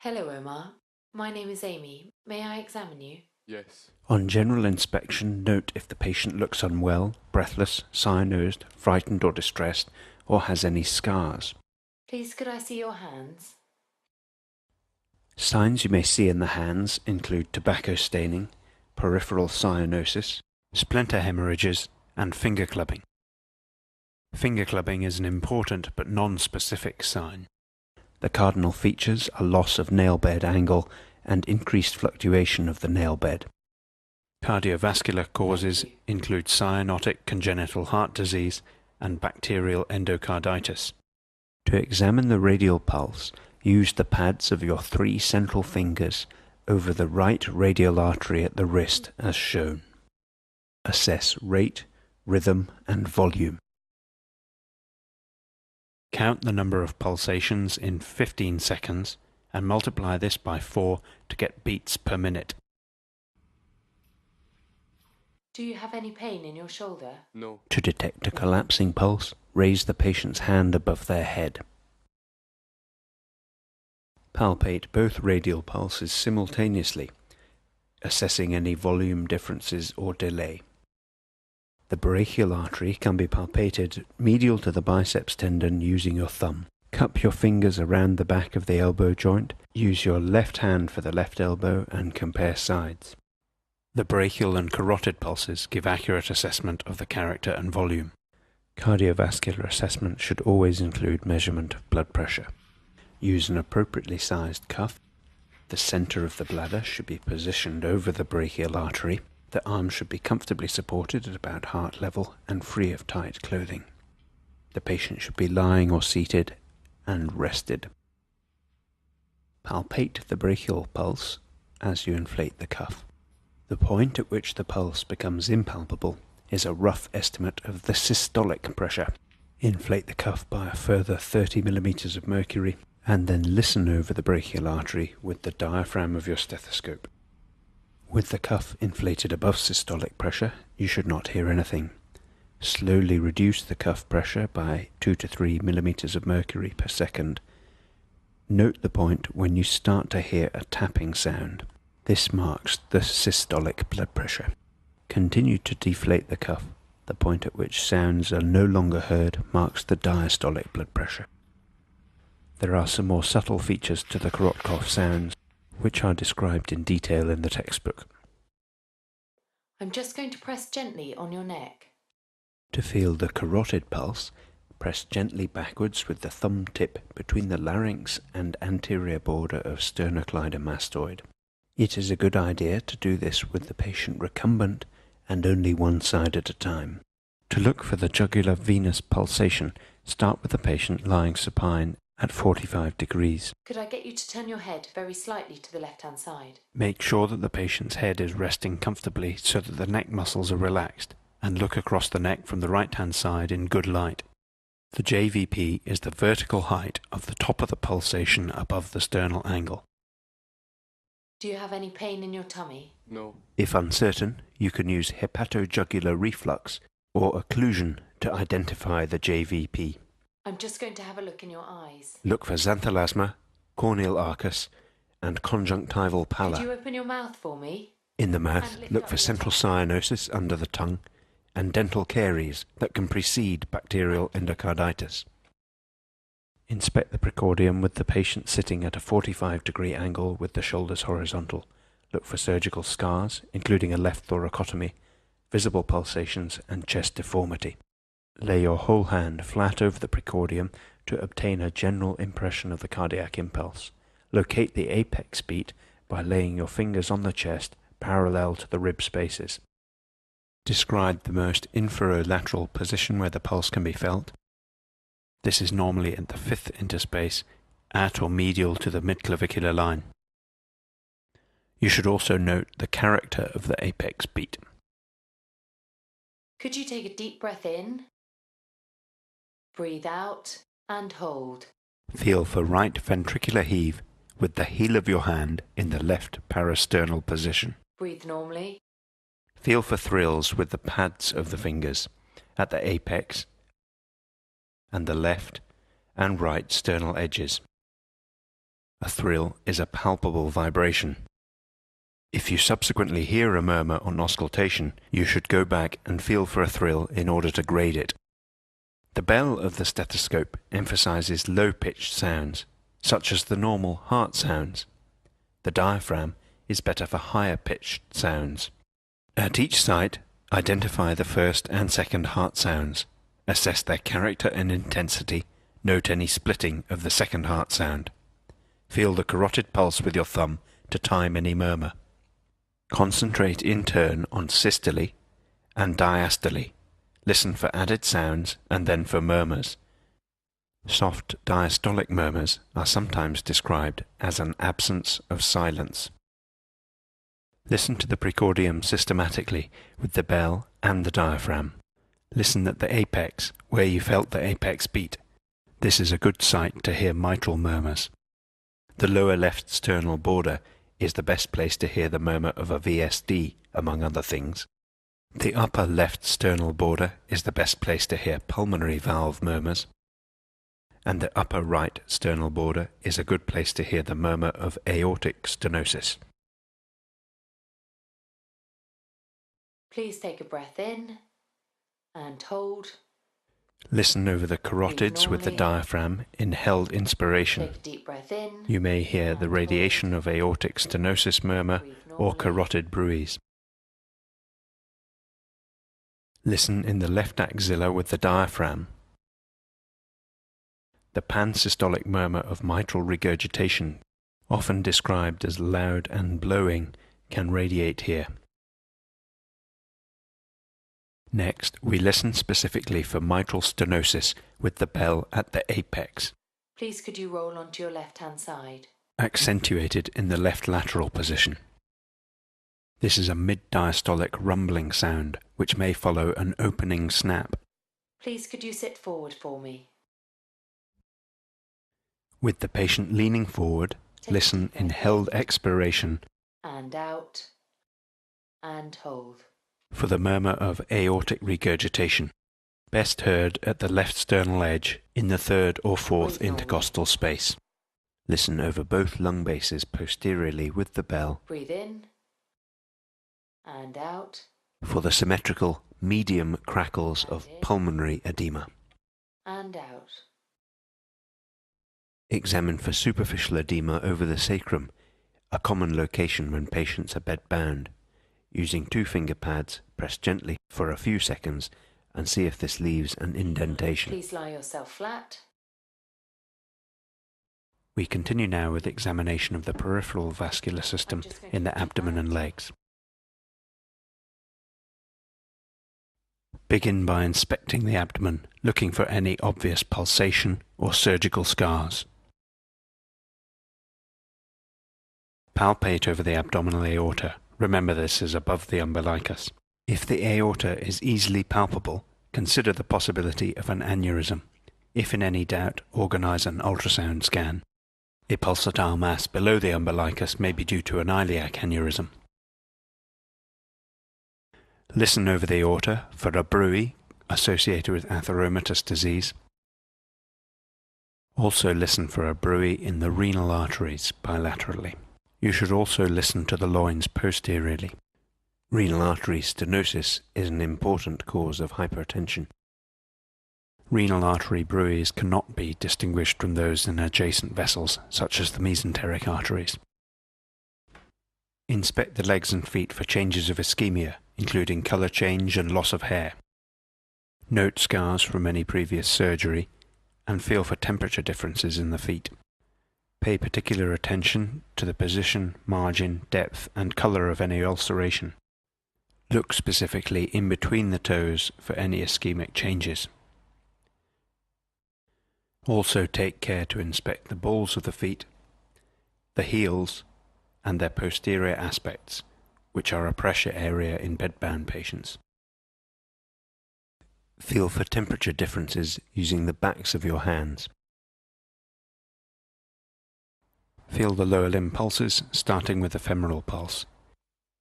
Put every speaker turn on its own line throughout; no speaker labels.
Hello, Omar. My name is Amy. May I examine you?
Yes.
On general inspection, note if the patient looks unwell, breathless, cyanosed, frightened or distressed, or has any scars.
Please, could I see your hands?
Signs you may see in the hands include tobacco staining, peripheral cyanosis, splinter hemorrhages, and finger clubbing. Finger clubbing is an important but non-specific sign. The cardinal features are loss of nail bed angle and increased fluctuation of the nail bed. Cardiovascular causes include cyanotic congenital heart disease and bacterial endocarditis. To examine the radial pulse, use the pads of your 3 central fingers over the right radial artery at the wrist as shown. Assess rate, rhythm, and volume. Count the number of pulsations in 15 seconds and multiply this by 4 to get beats per minute.
Do you have any pain in your shoulder?
No.
To detect a collapsing pulse, raise the patient's hand above their head. Palpate both radial pulses simultaneously, assessing any volume differences or delay. The brachial artery can be palpated medial to the biceps tendon using your thumb. Cup your fingers around the back of the elbow joint. Use your left hand for the left elbow and compare sides. The brachial and carotid pulses give accurate assessment of the character and volume. Cardiovascular assessment should always include measurement of blood pressure. Use an appropriately sized cuff. The center of the bladder should be positioned over the brachial artery. The arm should be comfortably supported at about heart level and free of tight clothing. The patient should be lying or seated and rested. Palpate the brachial pulse as you inflate the cuff. The point at which the pulse becomes impalpable is a rough estimate of the systolic pressure. Inflate the cuff by a further 30 millimeters of mercury and then listen over the brachial artery with the diaphragm of your stethoscope. With the cuff inflated above systolic pressure, you should not hear anything. Slowly reduce the cuff pressure by 2 to 3 millimeters of mercury per second. Note the point when you start to hear a tapping sound. This marks the systolic blood pressure. Continue to deflate the cuff. The point at which sounds are no longer heard marks the diastolic blood pressure. There are some more subtle features to the Korotkoff sounds, which are described in detail in the textbook.
I'm just going to press gently on your neck.
To feel the carotid pulse, press gently backwards with the thumb tip between the larynx and anterior border of sternocleidomastoid. It is a good idea to do this with the patient recumbent and only one side at a time. To look for the jugular venous pulsation, start with the patient lying supine at 45 degrees.
Could I get you to turn your head very slightly to the left-hand side?
Make sure that the patient's head is resting comfortably so that the neck muscles are relaxed, and look across the neck from the right-hand side in good light. The JVP is the vertical height of the top of the pulsation above the sternal angle.
Do you have any pain in your tummy?
No.
If uncertain, you can use hepatojugular reflux or occlusion to identify the JVP.
I'm just going to have a look in your eyes.
Look for xanthelasma, corneal arcus, and conjunctival
Could
pallor.
you open your mouth for me?
In the mouth,
And lift
look
up
for
your
central
tongue.
cyanosis under the tongue and dental caries that can precede bacterial endocarditis. Inspect the precordium with the patient sitting at a 45-degree angle with the shoulders horizontal. Look for surgical scars, including a left thoracotomy, visible pulsations, and chest deformity. Lay your whole hand flat over the precordium to obtain a general impression of the cardiac impulse. Locate the apex beat by laying your fingers on the chest parallel to the rib spaces. Describe the most inferolateral position where the pulse can be felt. This is normally at the 5th interspace, at or medial to the midclavicular line. You should also note the character of the apex beat.
Could you take a deep breath in? Breathe out and hold.
Feel for right ventricular heave with the heel of your hand in the left parasternal position.
Breathe normally.
Feel for thrills with the pads of the fingers at the apex and the left and right sternal edges. A thrill is a palpable vibration. If you subsequently hear a murmur on auscultation, you should go back and feel for a thrill in order to grade it. The bell of the stethoscope emphasizes low-pitched sounds, such as the normal heart sounds. The diaphragm is better for higher-pitched sounds. At each site, identify the first and second heart sounds, assess their character and intensity, note any splitting of the second heart sound. Feel the carotid pulse with your thumb to time any murmur. Concentrate in turn on systole and diastole. Listen for added sounds and then for murmurs. Soft diastolic murmurs are sometimes described as an absence of silence. Listen to the precordium systematically with the bell and the diaphragm. Listen at the apex, where you felt the apex beat. This is a good site to hear mitral murmurs. The lower left sternal border is the best place to hear the murmur of a VSD, among other things. The upper left sternal border is the best place to hear pulmonary valve murmurs. And the upper right sternal border is a good place to hear the murmur of aortic stenosis.
Please take a breath in and hold.
Listen over the carotids with the diaphragm in held inspiration.
Take a deep breath in.
You may hear the radiation of aortic stenosis murmur or carotid bruits. Listen in the left axilla with the diaphragm. The pansystolic murmur of mitral regurgitation, often described as loud and blowing, can radiate here. Next, we listen specifically for mitral stenosis with the bell at the apex.
Please could you roll onto your left-hand side?
Accentuated in the left lateral position. This is a mid-diastolic rumbling sound, which may follow an opening snap.
Please could you sit forward for me?
With the patient leaning forward, listen in held expiration
and out and hold.
For the murmur of aortic regurgitation, best heard at the left sternal edge in the third or fourth intercostal space. Listen over both lung bases posteriorly with the bell.
Breathe in and out.
For the symmetrical medium crackles of pulmonary edema.
And out.
Examine for superficial edema over the sacrum, a common location when patients are bed-bound. Using 2 finger pads, press gently for a few seconds and see if this leaves an indentation.
Please lie yourself flat.
We continue now with examination of the peripheral vascular system in the abdomen and legs. Begin by inspecting the abdomen, looking for any obvious pulsation or surgical scars. Palpate over the abdominal aorta. Remember, this is above the umbilicus. If the aorta is easily palpable, consider the possibility of an aneurysm. If in any doubt, organize an ultrasound scan. A pulsatile mass below the umbilicus may be due to an iliac aneurysm. Listen over the aorta for a bruit associated with atheromatous disease. Also listen for a bruit in the renal arteries bilaterally. You should also listen to the loins posteriorly. Renal artery stenosis is an important cause of hypertension. Renal artery bruits cannot be distinguished from those in adjacent vessels, such as the mesenteric arteries. Inspect the legs and feet for changes of ischemia, including colour change and loss of hair. Note scars from any previous surgery, and feel for temperature differences in the feet. Pay particular attention to the position, margin, depth, and colour of any ulceration. Look specifically in between the toes for any ischemic changes. Also take care to inspect the balls of the feet, the heels, and their posterior aspects, which are a pressure area in bedbound patients. Feel for temperature differences using the backs of your hands. Feel the lower limb pulses, starting with the femoral pulse.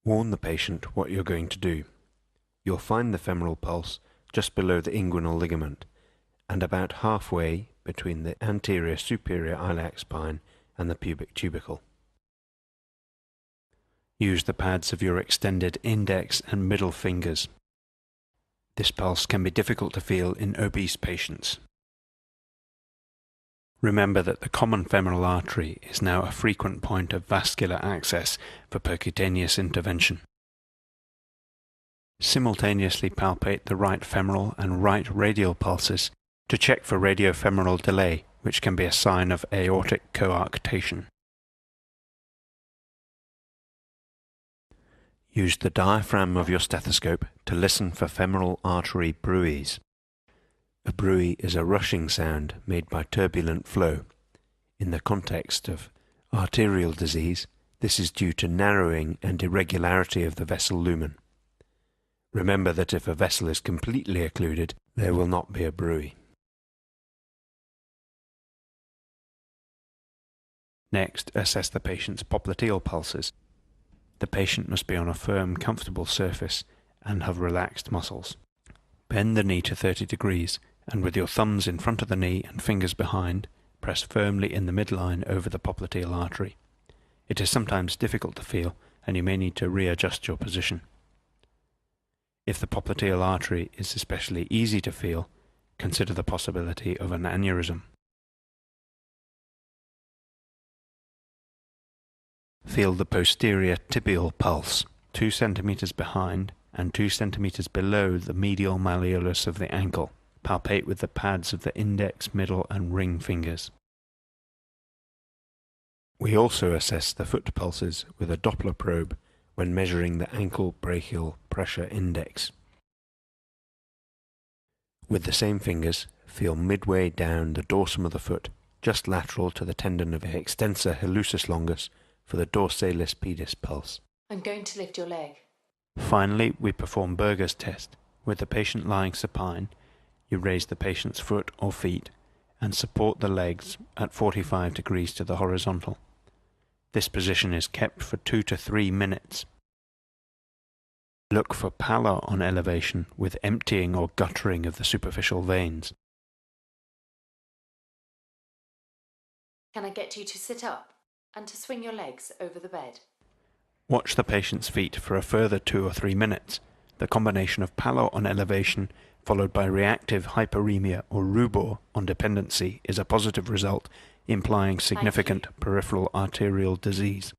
Warn the patient what you're going to do. You'll find the femoral pulse just below the inguinal ligament and about halfway between the anterior superior iliac spine and the pubic tubercle. Use the pads of your extended index and middle fingers. This pulse can be difficult to feel in obese patients. Remember that the common femoral artery is now a frequent point of vascular access for percutaneous intervention. Simultaneously palpate the right femoral and right radial pulses to check for radiofemoral delay, which can be a sign of aortic coarctation. Use the diaphragm of your stethoscope to listen for femoral artery bruits. A bruit is a rushing sound made by turbulent flow. In the context of arterial disease, this is due to narrowing and irregularity of the vessel lumen. Remember that if a vessel is completely occluded, there will not be a bruit. Next, assess the patient's popliteal pulses. The patient must be on a firm, comfortable surface and have relaxed muscles. Bend the knee to 30 degrees and with your thumbs in front of the knee and fingers behind, press firmly in the midline over the popliteal artery. It is sometimes difficult to feel and you may need to readjust your position. If the popliteal artery is especially easy to feel, consider the possibility of an aneurysm. Feel the posterior tibial pulse, 2 cm behind and 2 cm below the medial malleolus of the ankle. Palpate with the pads of the index, middle and ring fingers. We also assess the foot pulses with a Doppler probe when measuring the ankle brachial pressure index. With the same fingers, feel midway down the dorsum of the foot, just lateral to the tendon of the extensor hallucis longus, for the dorsalis pedis pulse.
I'm going to lift your leg.
Finally, we perform Berger's test. With the patient lying supine, you raise the patient's foot or feet and support the legs at 45 degrees to the horizontal. This position is kept for 2 to 3 minutes. Look for pallor on elevation with emptying or guttering of the superficial veins.
Can I get you to sit up and to swing your legs over the bed?
Watch the patient's feet for a further 2 or 3 minutes. The combination of pallor on elevation followed by reactive hyperemia or rubor on dependency is a positive result, implying significant peripheral arterial disease.